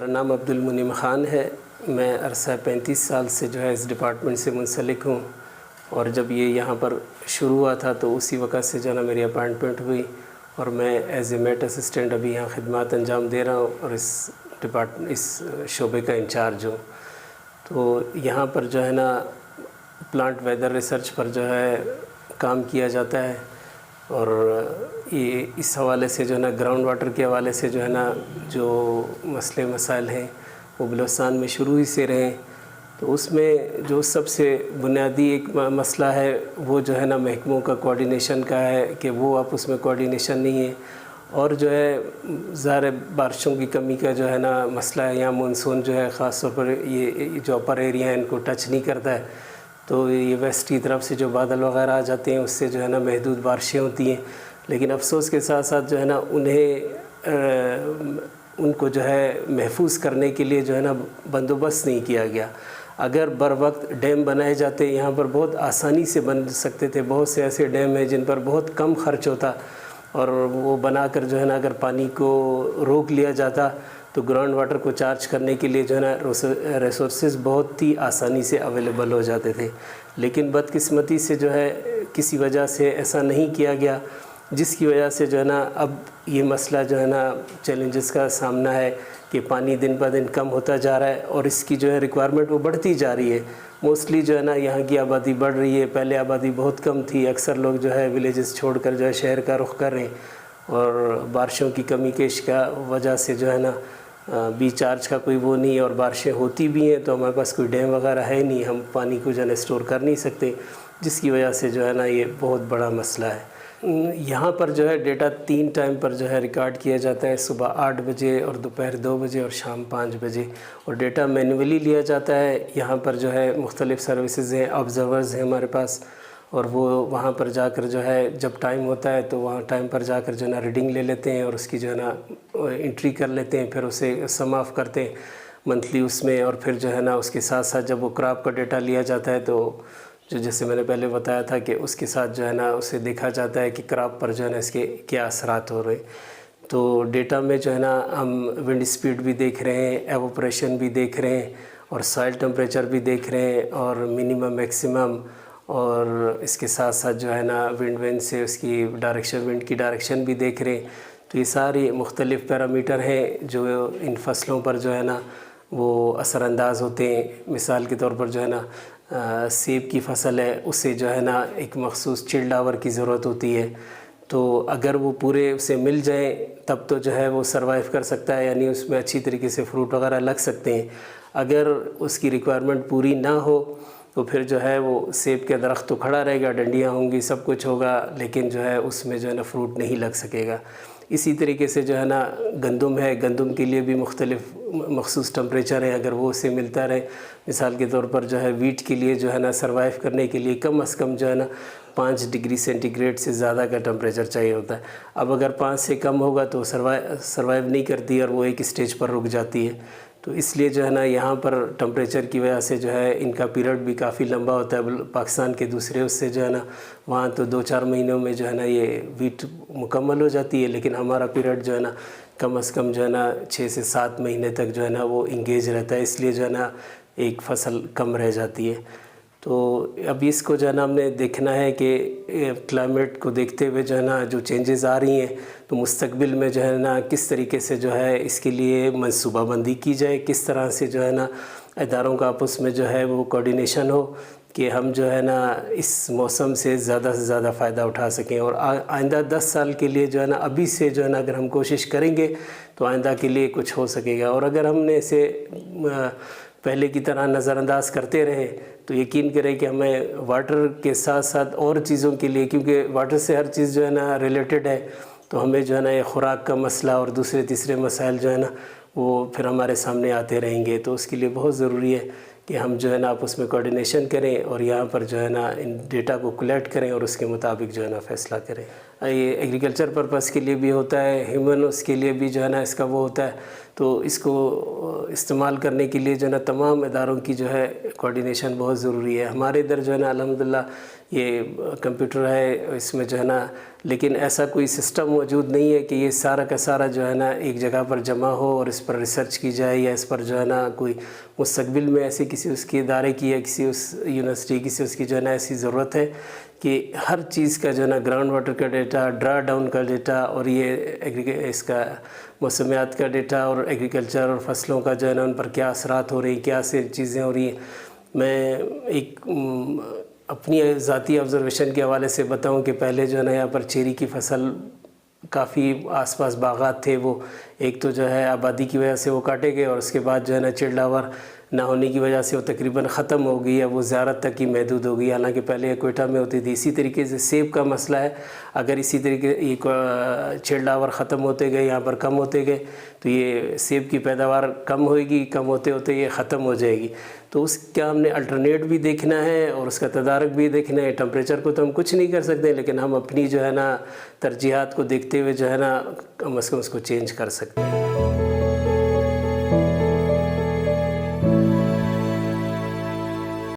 نام عبدالمنعم خان ہے۔ میں عرصہ 35 سال سے جو ہے اس ڈپارٹمنٹ سے منسلک ہوں، اور جب یہ یہاں پر شروع ہوا تھا تو اسی وقت سے جو ہے نا میری اپائنٹمنٹ ہوئی، اور میں ایز اے میٹ اسسٹنٹ ابھی یہاں خدمات انجام دے رہا ہوں، اور اس شعبے کا انچارج ہوں۔ تو یہاں پر جو ہے نا پلانٹ ویدر ریسرچ پر جو ہے کام کیا جاتا ہے، اور یہ اس حوالے سے جو ہے نا گراؤنڈ واٹر کے حوالے سے جو ہے نا جو مسئلے مسائل ہیں وہ بلوچستان میں شروع ہی سے رہے۔ تو اس میں جو سب سے بنیادی ایک مسئلہ ہے وہ جو ہے نا محکموں کا کوارڈینیشن کا ہے کہ وہ آپس میں کوارڈینیشن نہیں ہے، اور جو ہے ظاہر بارشوں کی کمی کا جو ہے نا مسئلہ ہے۔ یہاں مونسون جو ہے خاص طور پر یہ جو اپر ایریا ہے ان کو ٹچ نہیں کرتا ہے، تو یہ ویسٹ کی طرف سے جو بادل وغیرہ آ جاتے ہیں اس سے جو ہے نا محدود بارشیں ہوتی ہیں، لیکن افسوس کے ساتھ ساتھ جو ہے نا ان کو جو ہے محفوظ کرنے کے لیے جو ہے نا بندوبست نہیں کیا گیا۔ اگر بر وقت ڈیم بنائے جاتے، یہاں پر بہت آسانی سے بن سکتے تھے، بہت سے ایسے ڈیم ہیں جن پر بہت کم خرچ ہوتا، اور وہ بنا کر جو ہے نا اگر پانی کو روک لیا جاتا تو گراؤنڈ واٹر کو چارج کرنے کے لیے جو ہے نا ریسورسز بہت ہی آسانی سے اویلیبل ہو جاتے تھے، لیکن بدقسمتی سے جو ہے کسی وجہ سے ایسا نہیں کیا گیا، جس کی وجہ سے جو ہے نا اب یہ مسئلہ جو ہے نا چیلنجز کا سامنا ہے کہ پانی دن بہ دن کم ہوتا جا رہا ہے، اور اس کی جو ہے ریکوائرمنٹ وہ بڑھتی جا رہی ہے۔ موسٹلی جو ہے نا یہاں کی آبادی بڑھ رہی ہے، پہلے آبادی بہت کم تھی، اکثر لوگ جو ہے ولیجز چھوڑ کر جو ہے شہر کا رخ کر رہے ہیں، اور بارشوں کی کمی کیش کا وجہ سے جو ہے نا بی چارج کا کوئی وہ نہیں، اور بارشیں ہوتی بھی ہیں تو ہمارے پاس کوئی ڈیم وغیرہ ہے نہیں، ہم پانی کو جو ہے نا اسٹور کر نہیں سکتے، جس کی وجہ سے جو ہے نا یہ بہت بڑا مسئلہ ہے۔ یہاں پر جو ہے ڈیٹا 3 ٹائم پر جو ہے ریکارڈ کیا جاتا ہے، صبح 8 بجے اور دوپہر 2 بجے اور شام 5 بجے، اور ڈیٹا مینولی لیا جاتا ہے۔ یہاں پر جو ہے مختلف سروسز ہیں، آبزرورز ہیں ہمارے پاس، اور وہ وہاں پر جا کر جو ہے جب ٹائم ہوتا ہے تو وہاں ٹائم پر جا کر جو ہے نا ریڈنگ لے لیتے ہیں، اور اس کی جو ہے نا انٹری کر لیتے ہیں، پھر اسے سم آف کرتے ہیں منتھلی اس میں، اور پھر جو ہے نا اس کے ساتھ ساتھ جب وہ کراپ کا ڈیٹا لیا جاتا ہے تو جیسے میں نے پہلے بتایا تھا کہ اس کے ساتھ جو ہے نا اسے دیکھا جاتا ہے کہ کراپ پر جو ہے نا اس کے کیا اثرات ہو رہے ہیں۔ تو ڈیٹا میں جو ہے نا ہم ونڈ سپیڈ بھی دیکھ رہے ہیں، ایوپریشن بھی دیکھ رہے ہیں، اور سوائل ٹمپریچر بھی دیکھ رہے ہیں، اور منیمم میکسیمم، اور اس کے ساتھ ساتھ جو ہے نا ونڈ سے اس کی ڈائریکشن، ونڈ کی ڈائریکشن بھی دیکھ رہے ہیں۔ تو یہ ساری مختلف پیرامیٹر ہیں جو ان فصلوں پر جو ہے نا وہ اثر انداز ہوتے ہیں۔ مثال کے طور پر جو ہے نا سیب کی فصل ہے، اسے جو ہے نا ایک مخصوص چلڈ آور کی ضرورت ہوتی ہے، تو اگر وہ پورے اسے مل جائیں تب تو جو ہے وہ سروائیو کر سکتا ہے، یعنی اس میں اچھی طریقے سے فروٹ وغیرہ لگ سکتے ہیں۔ اگر اس کی ریکوائرمنٹ پوری نہ ہو تو پھر جو ہے وہ سیب کے درخت تو کھڑا رہے گا، ڈنڈیاں ہوں گی، سب کچھ ہوگا، لیکن جو ہے اس میں جو ہے نا فروٹ نہیں لگ سکے گا۔ اسی طریقے سے جو ہے نا گندم ہے، گندم کے لیے بھی مختلف مخصوص ٹمپریچر ہیں، اگر وہ اسے ملتا رہے، مثال کے طور پر جو ہے ویٹ کے لیے جو ہے نا سروائیو کرنے کے لیے کم از کم جو ہے نا 5 ڈگری سینٹی گریڈ سے زیادہ کا ٹمپریچر چاہیے ہوتا ہے۔ اب اگر 5 سے کم ہوگا تو سروائیو نہیں کرتی، اور وہ ایک اسٹیج پر رک جاتی ہے۔ تو اس لیے جو ہے نا یہاں پر ٹمپریچر کی وجہ سے جو ہے ان کا پیریڈ بھی کافی لمبا ہوتا ہے، پاکستان کے دوسرے اس سے جو ہے نا وہاں تو 2-4 مہینوں میں جو ہے نا یہ ویٹ مکمل ہو جاتی ہے، لیکن ہمارا پیریڈ جو ہے نا کم از کم جو ہے نا 6 سے 7 مہینے تک جو ہے نا وہ انگیج رہتا ہے، اس لیے جو ہے نا ایک فصل کم رہ جاتی ہے۔ تو اب اس کو جو ہے نا ہم نے دیکھنا ہے کہ کلائمیٹ کو دیکھتے ہوئے جو ہے نا جو چینجز آ رہی ہیں، تو مستقبل میں جو ہے نا کس طریقے سے جو ہے اس کے لیے منصوبہ بندی کی جائے، کس طرح سے جو ہے نا اداروں کا آپس میں جو ہے وہ کوارڈینیشن ہو کہ ہم جو ہے نا اس موسم سے زیادہ فائدہ اٹھا سکیں، اور آئندہ 10 سال کے لیے جو ہے نا ابھی سے جو ہے نا اگر ہم کوشش کریں گے تو آئندہ کے لیے کچھ ہو سکے گا۔ اور اگر ہم نے اسے پہلے کی طرح نظر انداز کرتے رہے تو یقین کریں کہ ہمیں واٹر کے ساتھ ساتھ اور چیزوں کے لیے، کیونکہ واٹر سے ہر چیز جو ہے نا ریلیٹڈ ہے، تو ہمیں جو ہے نا یہ خوراک کا مسئلہ اور دوسرے تیسرے مسائل جو ہے نا وہ پھر ہمارے سامنے آتے رہیں گے۔ تو اس کے لیے بہت ضروری ہے کہ ہم جو ہے نا آپس میں کوارڈینیشن کریں، اور یہاں پر جو ہے نا ان ڈیٹا کو کلیکٹ کریں اور اس کے مطابق جو ہے نا فیصلہ کریں۔ یہ ایگریکلچر پرپس کے لیے بھی ہوتا ہے، ہیومن اس کے لیے بھی جو ہے نا اس کا وہ ہوتا ہے، تو اس کو استعمال کرنے کے لیے جو ہے نا تمام اداروں کی جو ہے کوارڈینیشن بہت ضروری ہے۔ ہمارے ادھر جو ہے نا الحمدللہ یہ کمپیوٹر ہے اس میں جو ہے نا، لیکن ایسا کوئی سسٹم موجود نہیں ہے کہ یہ سارا کا سارا جو ہے نا ایک جگہ پر جمع ہو اور اس پر ریسرچ کی جائے، یا اس پر جو ہے نا کوئی مستقبل میں ایسے کسی اس کے ادارے کی یا کسی اس یونیورسٹی کسی اس کی جو ہے نا ایسی ضرورت ہے کہ ہر چیز کا جو ہے نا گراؤنڈ واٹر کا ڈیٹا، ڈرا ڈاؤن کا ڈیٹا، اور یہ اس کا موسمیات کا ڈیٹا اور ایگریکلچر اور فصلوں کا جو ہے نا ان پر کیا اثرات ہو رہی ہیں، کیا سے چیزیں ہو رہی ہیں۔ میں ایک اپنی ذاتی آبزرویشن کے حوالے سے بتاؤں کہ پہلے جو ہے نا یہاں پر چیری کی فصل کافی آس پاس باغات تھے، وہ ایک تو جو ہے آبادی کی وجہ سے وہ کاٹے گئے، اور اس کے بعد جو ہے نا چڑلاور نہ ہونے کی وجہ سے وہ تقریباً ختم ہو گئی ہے، وہ زیارت تک ہی محدود ہو گئی، حالانکہ پہلے کوئٹہ میں ہوتی تھی۔ اسی طریقے سے سیب کا مسئلہ ہے، اگر اسی طریقے یہ چڑلاور ختم ہوتے گئے، یہاں پر کم ہوتے گئے، تو یہ سیب کی پیداوار کم ہوئے گی، کم ہوتے ہوتے یہ ختم ہو جائے گی۔ تو اس کا ہم نے الٹرنیٹ بھی دیکھنا ہے اور اس کا تدارک بھی دیکھنا ہے۔ ٹمپریچر کو تو ہم کچھ نہیں کر سکتے، لیکن ہم اپنی جو ہے نا ترجیحات کو دیکھتے ہوئے جو ہے نا کم از کم اس کو چینج کر سکتے ہیں۔